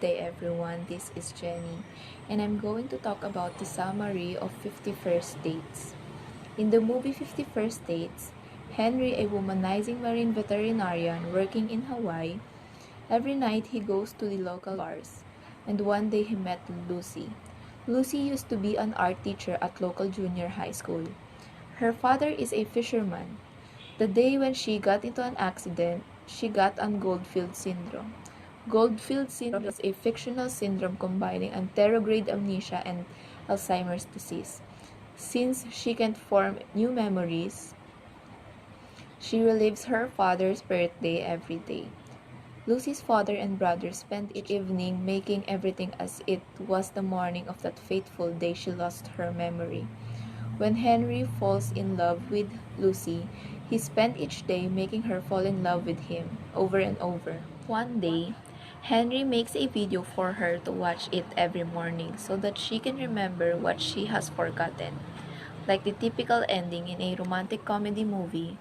day everyone, this is Jenny, and I'm going to talk about the summary of 51st Dates. In the movie 51st Dates, Henry, a womanizing marine veterinarian working in Hawaii, every night he goes to the local bars, and one day he met Lucy. Lucy used to be an art teacher at local junior high school. Her father is a fisherman. The day when she got into an accident, she got on Goldfield syndrome. Goldfield syndrome is a fictional syndrome combining anterograde amnesia and Alzheimer's disease. Since she can't form new memories, she relives her father's birthday every day. Lucy's father and brother spent each evening making everything as it was the morning of that fateful day she lost her memory. When Henry falls in love with Lucy, he spent each day making her fall in love with him over and over. One day, Henry makes a video for her to watch it every morning so that she can remember what she has forgotten. Like the typical ending in a romantic comedy movie,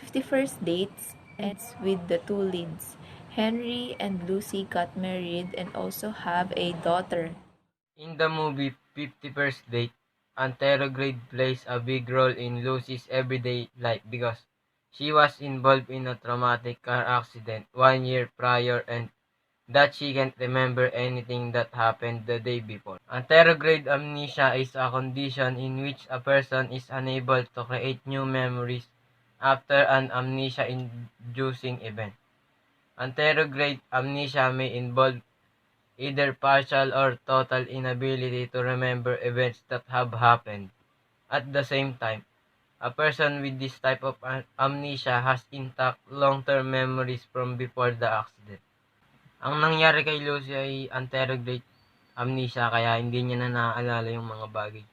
51st Dates ends with the two leads. Henry and Lucy got married and also have a daughter. In the movie 51st Date, anterograde plays a big role in Lucy's everyday life because she was involved in a traumatic car accident 1 year prior and that she can't remember anything that happened the day before. Anterograde amnesia is a condition in which a person is unable to create new memories after an amnesia-inducing event. Anterograde amnesia may involve either partial or total inability to remember events that have happened. At the same time, a person with this type of amnesia has intact long-term memories from before the accident. Ang nangyari kay Lucy ay anterograde amnesia kaya hindi niya na naaalala yung mga bagay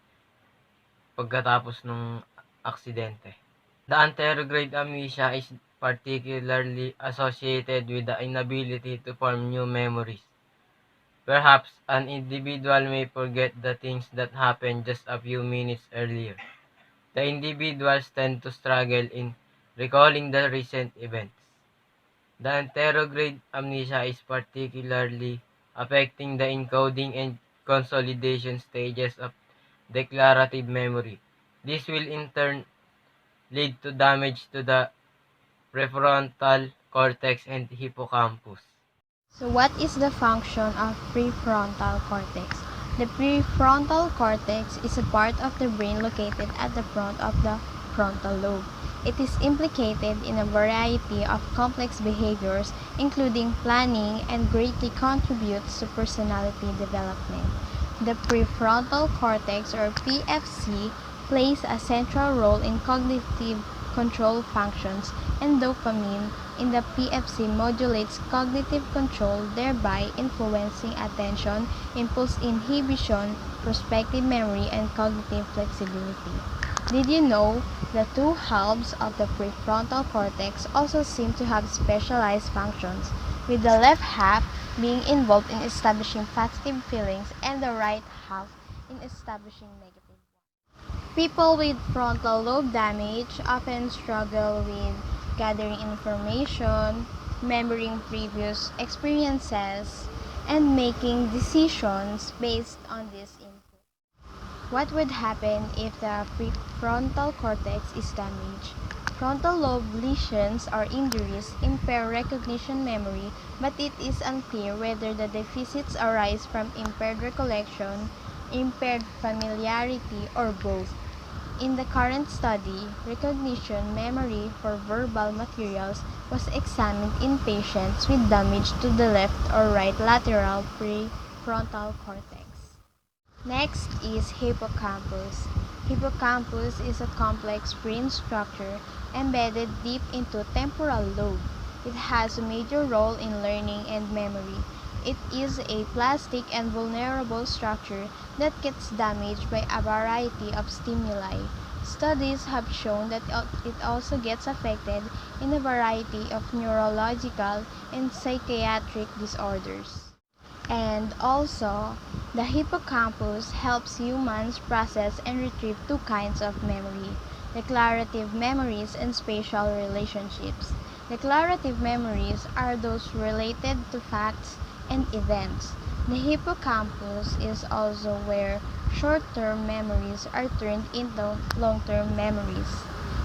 pagkatapos ng aksidente. The anterograde amnesia is particularly associated with the inability to form new memories. Perhaps an individual may forget the things that happened just a few minutes earlier. The individuals tend to struggle in recalling the recent events. The anterograde amnesia is particularly affecting the encoding and consolidation stages of declarative memory. This will in turn lead to damage to the prefrontal cortex and hippocampus. So what is the function of prefrontal cortex? The prefrontal cortex is a part of the brain located at the front of the frontal lobe. It is implicated in a variety of complex behaviors, including planning, and greatly contributes to personality development. The prefrontal cortex, or PFC, plays a central role in cognitive control functions, and dopamine in the PFC modulates cognitive control, thereby influencing attention, impulse inhibition, prospective memory, and cognitive flexibility. Did you know the two halves of the prefrontal cortex also seem to have specialized functions, with the left half being involved in establishing positive feelings and the right half in establishing negative ones? People with frontal lobe damage often struggle with gathering information, remembering previous experiences, and making decisions based on this input. What would happen if the prefrontal cortex is damaged? Frontal lobe lesions or injuries impair recognition memory, but it is unclear whether the deficits arise from impaired recollection, impaired familiarity, or both. In the current study, recognition memory for verbal materials was examined in patients with damage to the left or right lateral prefrontal cortex. Next is hippocampus. Hippocampus is a complex brain structure embedded deep into temporal lobe. It has a major role in learning and memory. It is a plastic and vulnerable structure that gets damaged by a variety of stimuli. Studies have shown that it also gets affected in a variety of neurological and psychiatric disorders. And also, the hippocampus helps humans process and retrieve two kinds of memory: declarative memories and spatial relationships. Declarative memories are those related to facts, and events. The hippocampus is also where short-term memories are turned into long-term memories.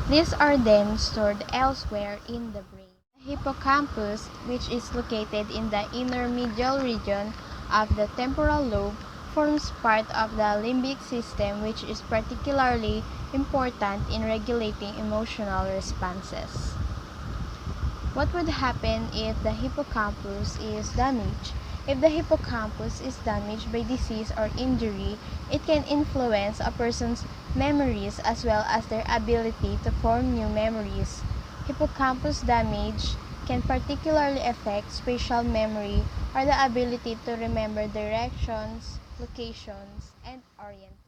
These are then stored elsewhere in the brain. The hippocampus, which is located in the inner medial region of the temporal lobe, forms part of the limbic system, which is particularly important in regulating emotional responses. What would happen if the hippocampus is damaged? If the hippocampus is damaged by disease or injury, it can influence a person's memories as well as their ability to form new memories. Hippocampus damage can particularly affect spatial memory or the ability to remember directions, locations, and orientation.